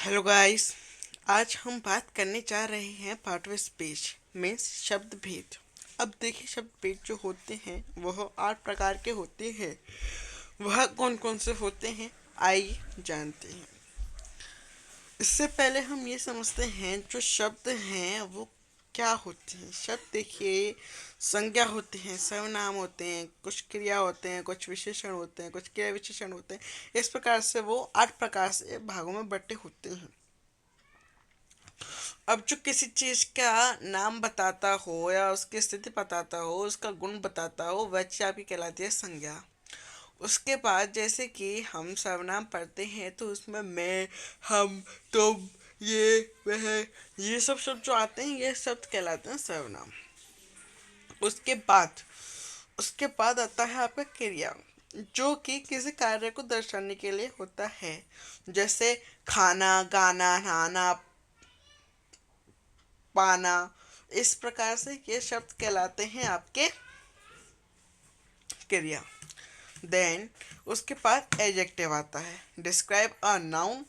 Hello guys. आज हम बात करने जा रहे हैं पार्ट ऑफ स्पीच मीन्स शब्द भेद। अब देखिए, शब्द भेद जो होते हैं वह 8 प्रकार के होते हैं। वह कौन कौन से होते हैं आइए जानते हैं। इससे पहले हम ये समझते हैं जो शब्द हैं वो क्या होते हैं। शब्द देखिए, संज्ञा होते हैं, सर्वनाम होते हैं, कुछ क्रिया होते हैं, कुछ विशेषण होते हैं, कुछ क्रिया विशेषण होते हैं। इस प्रकार से वो 8 प्रकार से भागों में बटे होते हैं। अब जो किसी चीज का नाम बताता हो या उसकी स्थिति बताता हो, उसका गुण बताता हो, वह चीज आपकी कहलाती है संज्ञा। उसके बाद जैसे कि हम सर्वनाम पढ़ते हैं तो उसमें मैं, हम, तुम, ये, वह, ये सब शब्द जो आते हैं ये शब्द कहलाते हैं सर्वनाम। उसके बाद उसके बाद आता है आपका क्रिया, जो कि किसी कार्य को दर्शाने के लिए होता है। जैसे खाना, गाना, नहाना, पाना। इस प्रकार से ये शब्द कहलाते हैं आपके क्रिया। देन उसके बाद एडजेक्टिव आता है, डिस्क्राइब अ नाउन,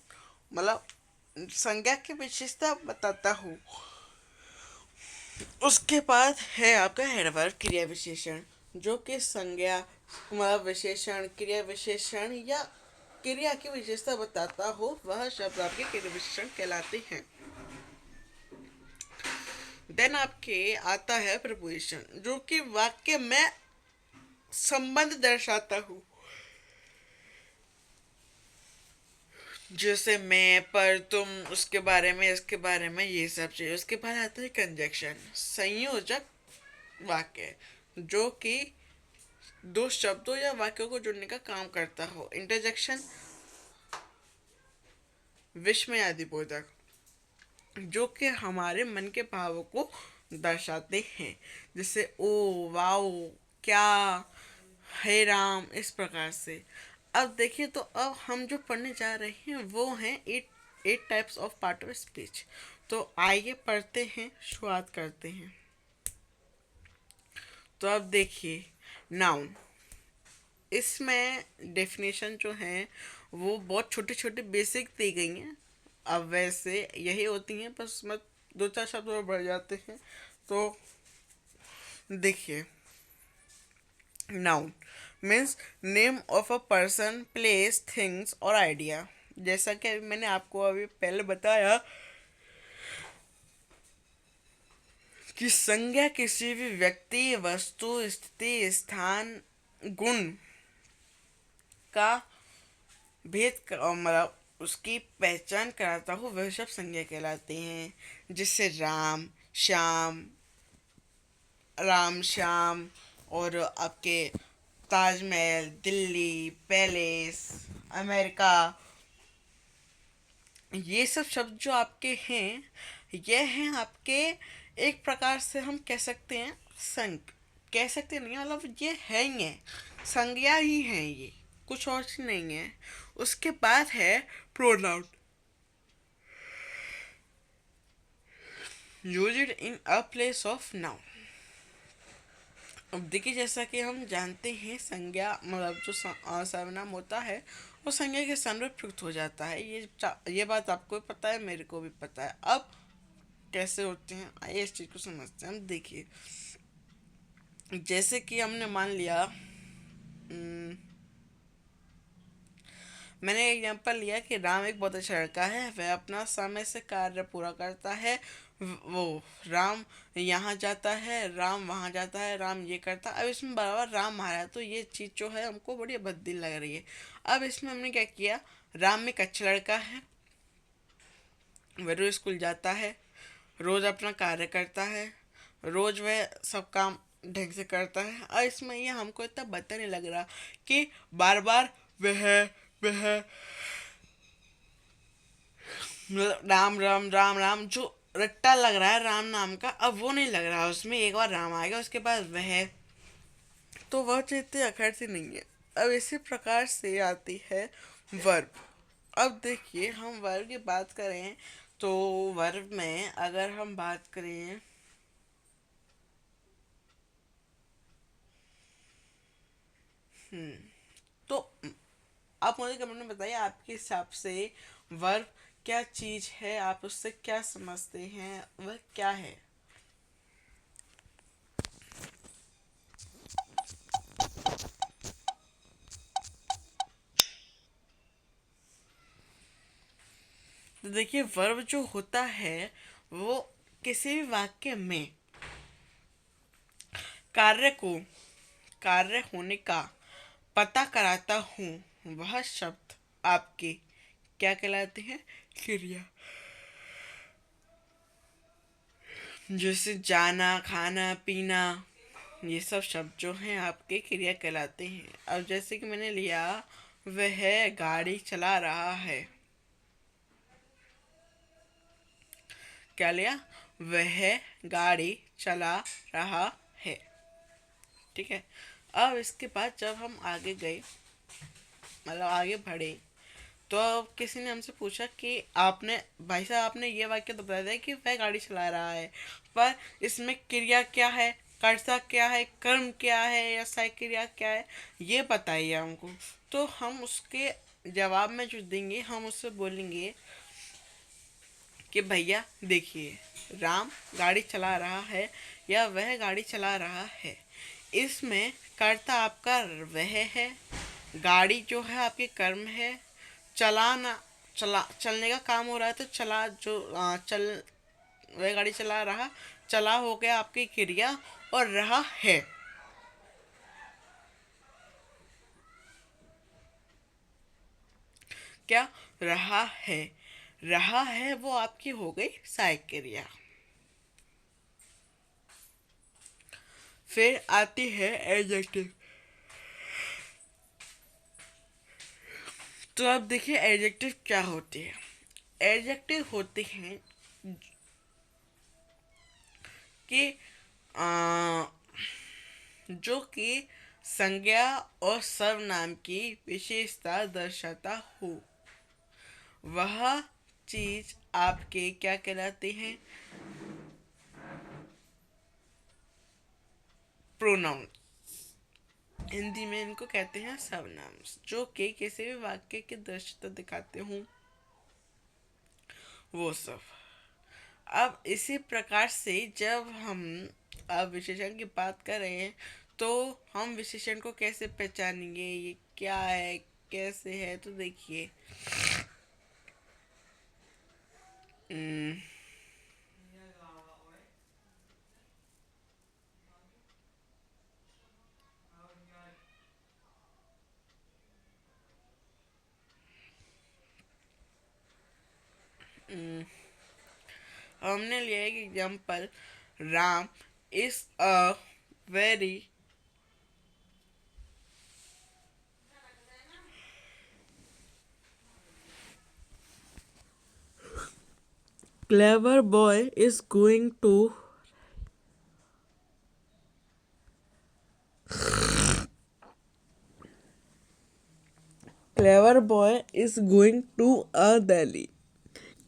मतलब संज्ञा की विशेषता बताता हूँ। उसके बाद है आपका एडवर्ब, क्रिया विशेषण, जो कि संज्ञा मतलब विशेषण, क्रिया विशेषण या क्रिया की विशेषता बताता हो, वह शब्द आपके क्रिया विशेषण कहलाते हैं। देन आपके आता है प्रपोजिशन, जो कि वाक्य में संबंध दर्शाता हूँ। जैसे मैं, पर, तुम, उसके बारे में, इसके बारे में, ये सब चीज। उसके बाद आता है कंजक्शन, संयोजक वाक्य, जो कि दो शब्दों या वाक्यों को जोड़ने का काम करता हो। इंटरजेक्शन, विस्मयादि बोधक, जो कि हमारे मन के भावों को दर्शाते हैं। जैसे ओ, वाओ, क्या, हे राम, इस प्रकार से। अब देखिए, तो अब हम जो पढ़ने जा रहे हैं वो हैं eight eight types of part of speech. तो आइए पढ़ते हैं, शुरुआत करते हैं। तो अब देखिए, नाउन, इसमें डेफिनेशन जो है वो बहुत छोटे छोटे बेसिक दी गई हैं। अब वैसे यही होती हैं, बस मैं दो चार शब्द और बढ़ जाते हैं। तो देखिए, noun means name of a person, place, things और आइडिया। जैसा कि अभी मैंने आपको अभी पहले बताया कि संज्ञा किसी भी व्यक्ति, वस्तु, स्थिति, स्थान, गुण का मतलब उसकी पहचान कराता हो, वह सब संज्ञा कहलाते हैं। जिससे राम, श्याम, राम श्याम, और आपके ताजमहल, दिल्ली, पैलेस, अमेरिका, ये सब शब्द जो आपके हैं, ये हैं आपके, एक प्रकार से हम कह सकते हैं संग, कह सकते नहीं, मतलब ये है ही है, संज्ञा ही है ये, कुछ और चीज नहीं है। उसके बाद है pronoun, use it in a place of noun. अब देखिए, जैसा कि हम जानते हैं संज्ञा मतलब जो सर्वनाम होता है वो संज्ञा के स्थान पर प्रयुक्त हो जाता है। ये बात आपको भी पता है, मेरे को भी पता है। अब कैसे होते हैं आइए इस चीज को समझते हैं हम। देखिए, जैसे कि हमने मान लिया, मैंने एग्जाम्पल लिया कि राम एक बहुत अच्छा लड़का है, वह अपना समय से कार्य पूरा करता है। वो राम यहाँ जाता है, राम वहाँ जाता है, राम ये करता है। अब इसमें बराबर राम आ रहा है, तो ये चीज़ जो है हमको बड़ी भद्दी लग रही है। अब इसमें हमने क्या किया, राम एक अच्छा लड़का है, वह रोज स्कूल जाता है, रोज अपना कार्य करता है, रोज वह सब काम ढंग से करता है। और इसमें ये हमको इतना बता नहीं लग रहा कि बार बार वह वह मतलब राम राम राम राम जो रट्टा लग रहा है राम नाम का, अब वो नहीं लग रहा। उसमें एक बार राम आएगा, उसके बाद वह, तो वह चीज़ अखर से नहीं है। अब इसी प्रकार से आती है वर्ब। अब देखिए, हम वर्ब की बात करें तो वर्ब में अगर हम बात करें, तो आप मुझे कमेंट में बताइए आपके हिसाब से वर्ब क्या चीज है, आप उससे क्या समझते हैं, वह क्या है? तो देखिए, वर्ब जो होता है वो किसी भी वाक्य में कार्य को, कार्य होने का पता कराता हूँ, वह शब्द आपके क्या कहलाते हैं? क्रिया। जैसे जाना, खाना, पीना, ये सब शब्द जो हैं आपके क्रिया कहलाते हैं। अब जैसे कि मैंने लिया, वह गाड़ी चला रहा है। क्या लिया? वह गाड़ी चला रहा है। ठीक है। अब इसके बाद जब हम आगे गए, मतलब आगे बढ़े, तो अब किसी ने हमसे पूछा कि आपने, भाई साहब आपने ये वाक्य तो बता दिया कि वह गाड़ी चला रहा है, पर इसमें क्रिया क्या है, कर्ता क्या है, कर्म क्या है, या सहायक क्रिया क्या है, ये बताइए हमको। तो हम उसके जवाब में जो देंगे, हम उससे बोलेंगे कि भैया देखिए, राम गाड़ी चला रहा है या वह गाड़ी चला रहा है, इसमें कर्ता आपका वह है, गाड़ी जो है आपके कर्म है, चलाना, चलने का काम हो रहा है, तो चला जो चल, वह गाड़ी चला रहा, चला हो गया आपकी क्रिया, और रहा है, क्या रहा है, रहा है वो आपकी हो गई सहायक क्रिया। फिर आती है एडजेक्टिव। तो अब देखिए एडजेक्टिव क्या होती है। एडजेक्टिव होते हैं कि आ, जो कि संज्ञा और सर्वनाम की विशेषता दर्शाता हो, वह चीज आपके क्या कहलाते हैं? प्रोनाउन। हिंदी में इनको कहते हैं सर्वनाम, जो कि किसी भी वाक्य की दृश्यता दिखाते हूँ, वो सब। अब इसी प्रकार से जब हम अब विशेषण की बात कर रहे हैं, तो हम विशेषण को कैसे पहचानेंगे, ये क्या है, कैसे है? तो देखिए, हम्म, हम्म, हमने लिया एक example, Ram is a very clever boy is going to clever boy is going to a Delhi,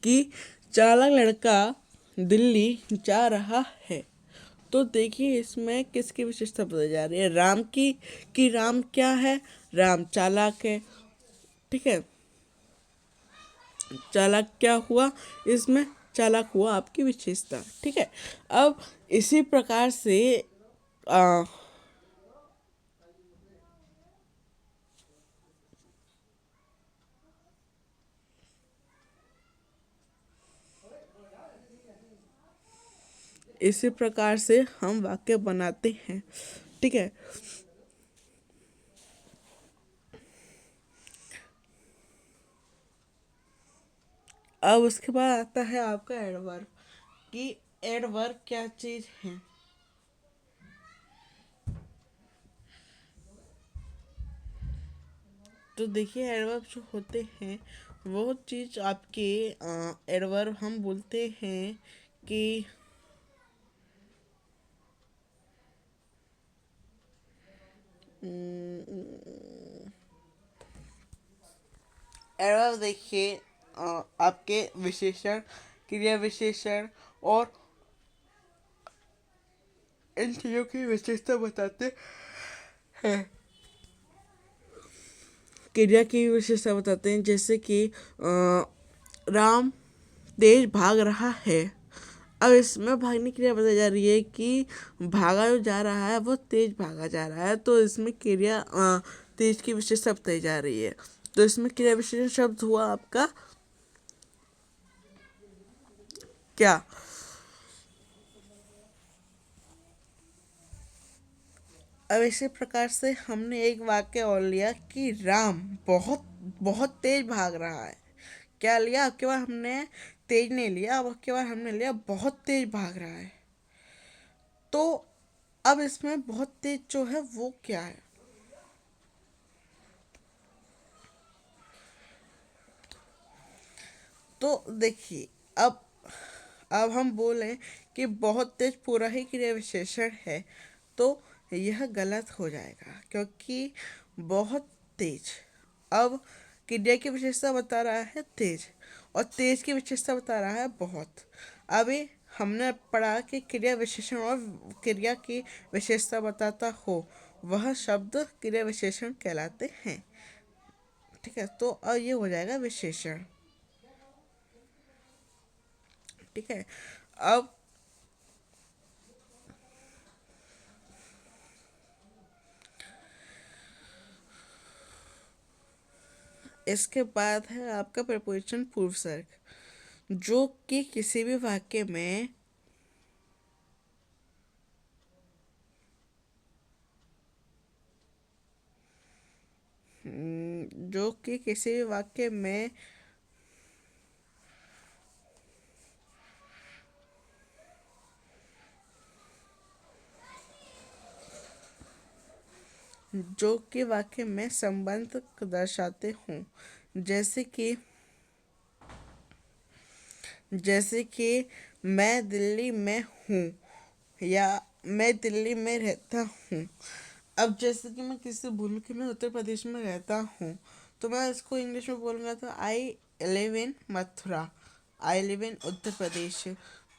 कि चालाक लड़का दिल्ली जा रहा है। तो देखिए, इसमें किसकी विशेषता बताई जा रही है? राम की। कि राम क्या है? राम चालाक है। ठीक है। चालाक क्या हुआ इसमें? चालाक हुआ आपकी विशेषता। ठीक है। अब इसी प्रकार से आ, इसी प्रकार से हम वाक्य बनाते हैं। ठीक है। अब उसके बाद आता है आपका एडवर्ब, कि एडवर्ब क्या चीज है? तो देखिए, एडवर्ब जो होते हैं वो चीज आपके, एडवर्ब हम बोलते हैं कि एडवर्ब देखिए, आपके विशेषण, क्रिया विशेषण और इन चीज़ों की विशेषता बताते हैं। क्रिया की विशेषता बताते हैं, जैसे कि राम तेज भाग रहा है। अब इसमें भागने की क्रिया बताई जा रही है कि भागा जो जा रहा है वो तेज भागा जा रहा है, तो इसमें क्रिया तेज की विशेषता बताई जा रही है। तो इसमें क्रिया विशेषण शब्द हुआ आपका क्या? अब इसी प्रकार से हमने एक वाक्य और लिया कि राम बहुत बहुत तेज भाग रहा है। क्या लिया? अब की बार हमने तेज नहीं लिया, अब की बार हमने लिया बहुत तेज भाग रहा है। तो अब इसमें बहुत तेज जो है वो क्या है? तो देखिए, अब हम बोलें कि बहुत तेज पूरा ही क्रिया विशेषण है, तो यह गलत हो जाएगा, क्योंकि बहुत तेज अब क्रिया की विशेषता बता रहा है तेज, और तेज की विशेषता बता रहा है बहुत। अभी हमने पढ़ा कि क्रिया विशेषण और क्रिया की विशेषता बताता हो वह शब्द क्रिया विशेषण कहलाते हैं। ठीक है, तो अब ये हो जाएगा विशेषण। ठीक है, अब इसके बाद है आपका प्रपोजिशन पूर्व सर्ग, जो कि किसी भी वाक्य में जो कि किसी भी वाक्य में जो कि वाक्य में संबंध दर्शाते हों, जैसे कि मैं दिल्ली में हूँ या मैं दिल्ली में रहता हूँ। अब जैसे कि मैं किसी से बोलूँ कि मैं उत्तर प्रदेश में रहता हूँ, तो मैं इसको इंग्लिश में बोलूँगा तो I live in Mathura, I live in Uttar Pradesh.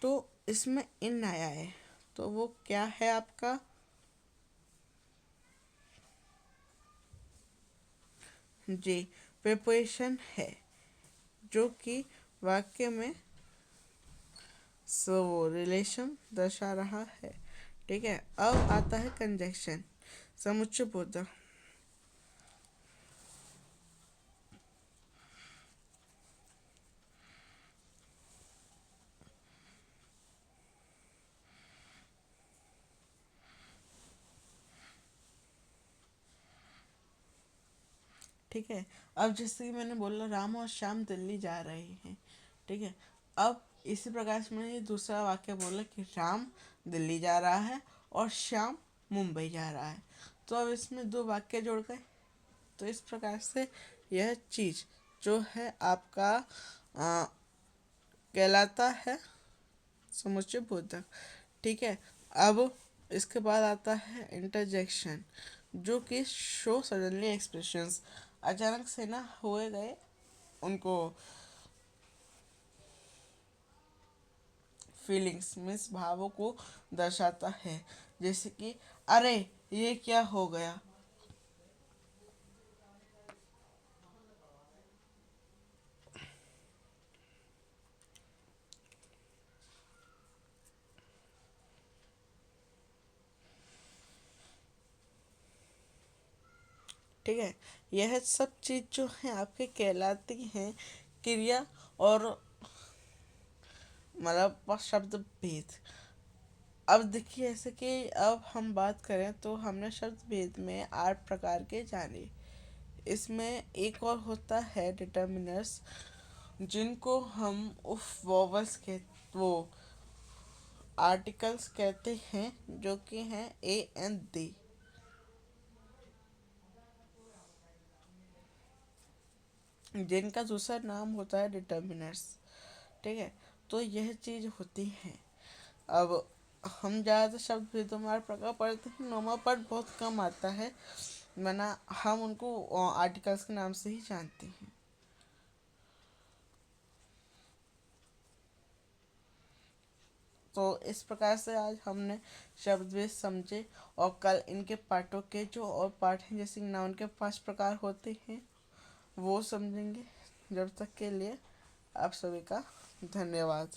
तो इसमें इन आया है, तो वो क्या है आपका? जी, प्रिपोजिशन है, जो कि वाक्य में सो रिलेशन दर्शा रहा है। ठीक है, अब आता है कंजक्शन, समुच्चय बोधक। ठीक है, अब जैसे कि मैंने बोला राम और श्याम दिल्ली जा रहे हैं। ठीक है, अब इसी प्रकार से मैंने ये दूसरा वाक्य बोला कि राम दिल्ली जा रहा है और श्याम मुंबई जा रहा है। तो अब इसमें दो वाक्य जुड़ गए। तो इस प्रकार से यह चीज़ जो है आपका कहलाता है समुच्चय बोधक। ठीक है, अब इसके बाद आता है इंटरजेक्शन, जो कि शो सडनली एक्सप्रेशंस, अचानक से ना हुए गए उनको फीलिंग्स मीन्स भावों को दर्शाता है। जैसे कि अरे ये क्या हो गया। ठीक है, यह सब चीज़ जो है आपके कहलाती हैं क्रिया और मतलब शब्द भेद। अब देखिए, ऐसे कि अब हम बात करें तो हमने शब्द भेद में 8 प्रकार के जाने। इसमें एक और होता है डिटर्मिनर्स, जिनको हम उफ वॉवल्स के वो आर्टिकल्स कहते हैं, जो कि हैं ए एंड दी। जिनका दूसरा नाम होता है डिटर्मिनर्स। ठीक है, तो यह चीज़ होती है। अब हम ज़्यादातर शब्द भेदों में 8 प्रकार पढ़ते हैं, नौवा पार्ट बहुत कम आता है, वरना हम उनको आर्टिकल्स के नाम से ही जानते हैं। तो इस प्रकार से आज हमने शब्द भेद समझे, और कल इनके पार्टों के जो और पार्ट हैं, जैसे नाउन के 5 प्रकार होते हैं, वो समझेंगे। जब तक के लिए आप सभी का धन्यवाद।